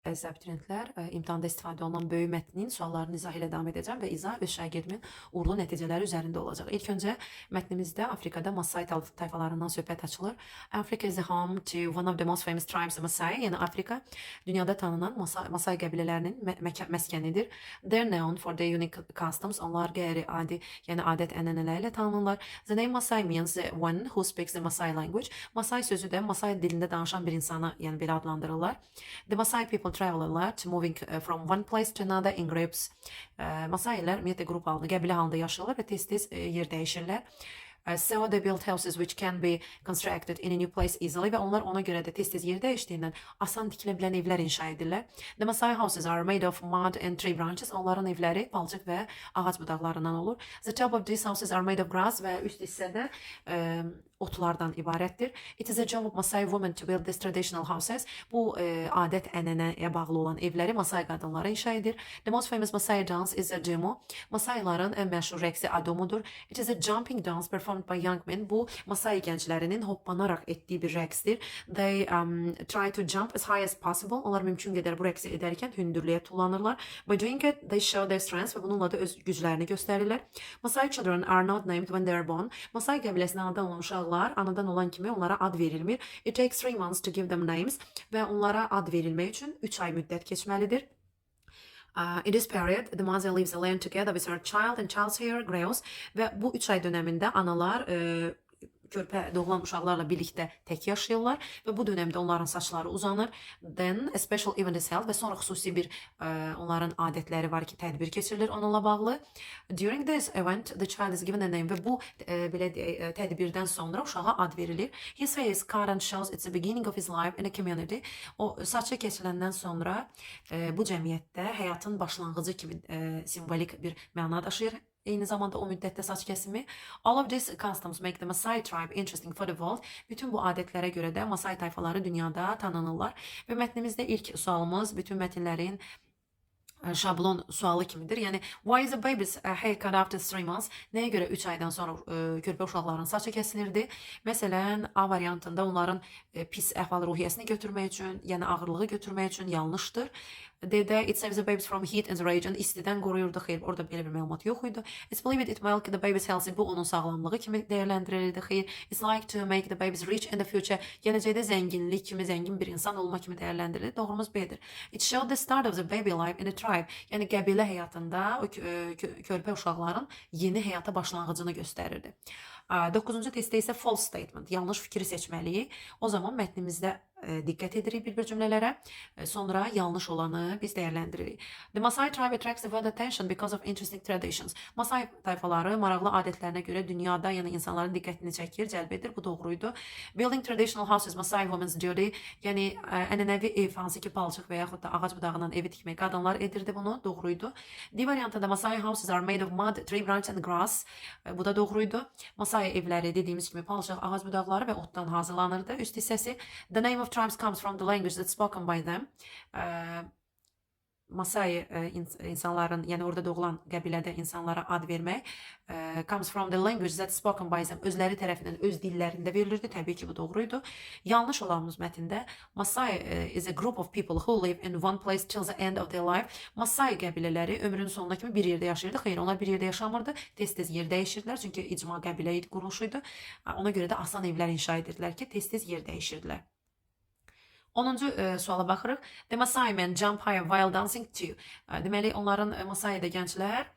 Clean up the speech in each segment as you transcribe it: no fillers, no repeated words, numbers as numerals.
Əziz abituriyentlər, imtahanda istifadə olunan böyük mətnin suallarını izah ilə davam edəcəm və izah öz şagirdimin uğurlu nəticələri üzərində olacaq. İlk öncə mətnimizdə Afrikada Masai tayfalarından söhbət açılır. Africa is the home to one of the most famous tribes, Masai. Yəni Afrika dünyada tanınan Masai qəbilələrinin məskənidir. They're known for their unique customs. Onlar qeyri-adi, yəni adət-ənənələrlə tanınırlar. The name Masai means one who speaks the Masai language. Masai sözü də Masai dilində danışan bir insana, yəni belə adlandırırlar. The Masai people travel a lot, moving from one place to another in groups. Masailər ümumiyyətlə qrup halında, qəbilə halında yaşayırlar və tez-tez yer dəyişirlər. So they build houses which can be constructed in a new place easily və onlar ona görə də tez-tez yer dəyişdiyindən asan tikilə bilən evlər inşa edirlər. The Masai houses are made of mud and tree branches. Onların evləri palçıq və ağac budaqlarından olur. The top of these houses are made of grass və üst hissədə otlardan ibarətdir. It is a job of Masai women to build these traditional houses. Bu adət-ənənəyə bağlı olan evləri Masai qadınları inşa edir. The most famous Masai dance is Adumu. Masaiların ən məşhur rəqsi Adumudur. It is a jumping dance performed by young men. Bu Masai gənclərinin hoppanaraq etdiyi bir rəqsdir. They try to jump as high as possible. Onlar mümkün qədər bu rəqsi edərkən hündürlüyə tullanırlar. By doing it, they show their strength və bununla da öz güclərini göstərirlər. Masai children are not named when they are born. Masai qəbiləsinə anadan olan uşaqlar anadan olan kimi onlara ad verilmir. It takes 3 months to give them names və onlara ad verilmək üçün 3 ay müddət keçməlidir. In this period, the mother lives alone together with her child and child's hair grows. Və bu 3 ay dönəmində analar körpə doğulan uşaqlarla birlikdə tək yaşayırlar və bu dövrdə onların saçları uzanır. Then a special event is held və sonra xüsusi bir onların adətləri var ki, tədbir keçirilir onunla bağlı. During this event, the child is given a name və bu belə tədbirdən sonra uşağa ad verilir. His face cut and shows it's the beginning of his life in a community. O saçı kəsiləndən sonra bu cəmiyyətdə həyatın başlanğıcı kimi simvolik bir məna daşıyır. Eyni zamanda o müddətdə saç kəsimi. All of these customs make the Masai tribe interesting for the world. Bütün bu adətlərə görə də Masai tayfaları dünyada tanınırlar. Və mətnimizdə ilk sualımız bütün mətnlərin şablon sualı kimidir. Yəni, why is a baby's hair cut after 3 months? Nəyə görə 3 aydan sonra körpə uşaqların saçı kəsilirdi? Məsələn, A variantında onların pis əhval-ruhiyyəsini götürmək üçün, yəni ağırlığı götürmək üçün yanlışdır. D-də it saves the babies from heat and rage. İstidən qoruyurdu. Xeyr, orada belə bir məlumat yox idi. It's believed it will keep the babies healthy. Bu onun sağlamlığı kimi dəyərləndirilirdi. Xeyr, it's like to make the babies rich in the future. Gələcəkdə zənginlik kimi, zəngin bir insan olma kimi dəyərləndirilir. Doğrumuz B-dir. It showed the start of the baby life in the tribe. Yəni qəbilə həyatında o körpə uşaqların yeni həyata başlanğıcını göstərirdi. 9-cu testdə isə false statement, yanlış fikri seçməliyik. O zaman mətnimizdə diqqət edirik bir-bir cümlələrə, sonra yanlış olanı biz dəyərləndiririk. The Masai tribe attracts the world attention because of interesting traditions. Masai tayfaları maraqlı adətlərinə görə dünyada, yəni insanların diqqətini çəkir, cəlb edir. Bu doğruydu. Building traditional houses, Masai women's duty. Yəni ənənəvi ev, hansı ki palçıq və yaxud da ağac budağından evi tikmək, qadınlar edirdi bunu. Doğruydu. D variantında Masai houses are made of mud, tree branch and grass. Bu da doğruydu. Masai evləri dediyimiz kimi palçıq, ağac budaqları və otdan hazırlanırdı. Üst hissəsi. The name of tribes comes from the language that's spoken by them. Masai insanların, yəni orada doğulan qəbilədə insanlara ad vermək comes from the language that's spoken by them. Özləri tərəfindən öz dillərində verilirdi. Təbii ki, bu doğruydu. Yanlış olanımız mətndə Masai is a group of people who live in one place till the end of their life. Masai qəbilələri ömrünün sonuna kimi bir yerdə yaşayırdı. Xeyr, onlar bir yerdə yaşamırdı. Tez-tez yer dəyişirdilər. Çünki icma qəbilə quruluşuydu. Ona görə də asan evlər inşa edirdilər ki, tez-tez yer dəyişirdilər. 10-cu suala baxırıq. The Masai men jump higher while dancing too. Deməli, onların Masai'də gənclər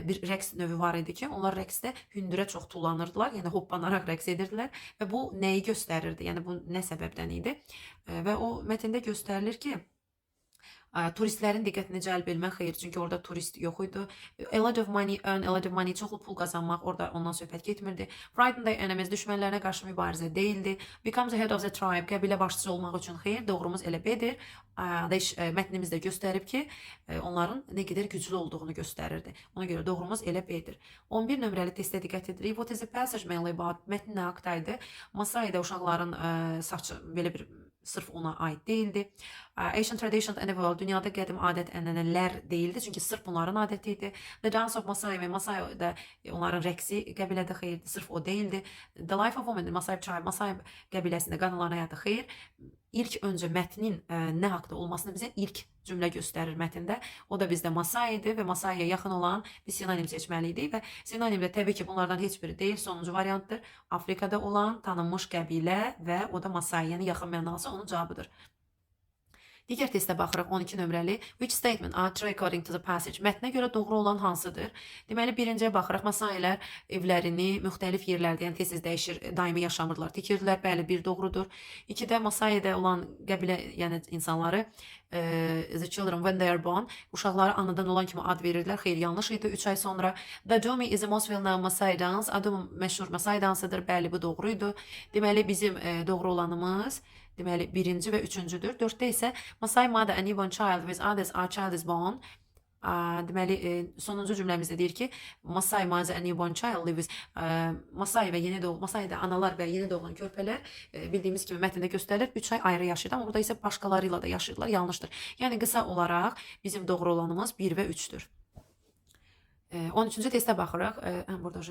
bir rəqs növü var idi ki, onlar rəqsdə hündürə çox tullanırdılar, yəni hoppanaraq rəqs edirdilər və bu nəyi göstərirdi? Yəni bu nə səbəbdən idi? Və o mətndə göstərilir ki, turistlərin diqqətini cəlb etmək, xeyr, çünki orada turist yox idi. A lot of money earn, a lot of money, çoxlu pul qazanmaq, orada ondan söhbət getmirdi. Frighten their enemies, düşmənlərinə qarşı mübarizə deyildi. Becomes the head of the tribe, qəbilə başçısı olmaq üçün, xeyr, doğrumuz elə B-dir. Mətnimizdə göstərib ki, onların nə qədər güclü olduğunu göstərirdi. Ona görə doğrumuz elə B-dir. 11 nömrəli testə diqqət edirik. What is the passage mainly about? Mətn nə haqdaydı? Masai'də uşaqların saçı belə bir sırf ona aid değildi. Asian traditions in the world, dünyada qədim adət-ənənələr deyildi, çünki sırf bunların adəti idi. The dance of Masai və Masai da onların rəqsi qəbilədə xeyirdi, sırf o deyildi. The life of women, Masai tribe, Masai qəbiləsində qadınların həyatı xeyir. İlk öncə mətnin nə haqda olmasını bizə ilk cümlə göstərir mətndə. O da bizdə Masai idi və Masai'yə yaxın olan bir sinonim seçməliydik və sinonim də təbii ki bunlardan heç biri deyil, sonuncu variantdır. Afrikada olan tanınmış qəbilə və o da Masai, yəni yaxın mənası onun cavabıdır. Digər testə baxırıq 12 nömrəli. Which statement are true according to the passage? Mətnə görə doğru olan hansıdır? Deməli, birinciyə baxırıq. Masailər evlərini müxtəlif yerlərdə, yəni tez-tez dəyişir, daimi yaşamırlar, tikirdilər. Bəli, bir doğrudur. İkidə Masai'də olan qəbilə, yəni insanları the children when they are born, uşaqları anadan olan kimi ad verirdilər. Xeyr, yanlış idi. 3 ay sonra the Domi is the most well-known Masai dance. Adım məşhur Masai dansıdır. Bəli, bu doğruydu. Deməli, bizim doğru olanımız deməli birinci və üçüncüdür. 4-də isə Masai mother a newborn child with others our child is born. Deməli sonuncu cümləmizdə deyir ki Masai mother a newborn child lives. Masai və yeni doğulan Masai'da analar və yeni doğulan körpələr bildiyimiz kimi mətndə göstərilir 3 ay ayrı yaşayır, amma burada isə başqalarıyla da yaşayırlar. Yanlışdır. Yəni qısa olaraq bizim doğru olanımız 1 və 3-dür. 13-cü testə baxırıq. Burada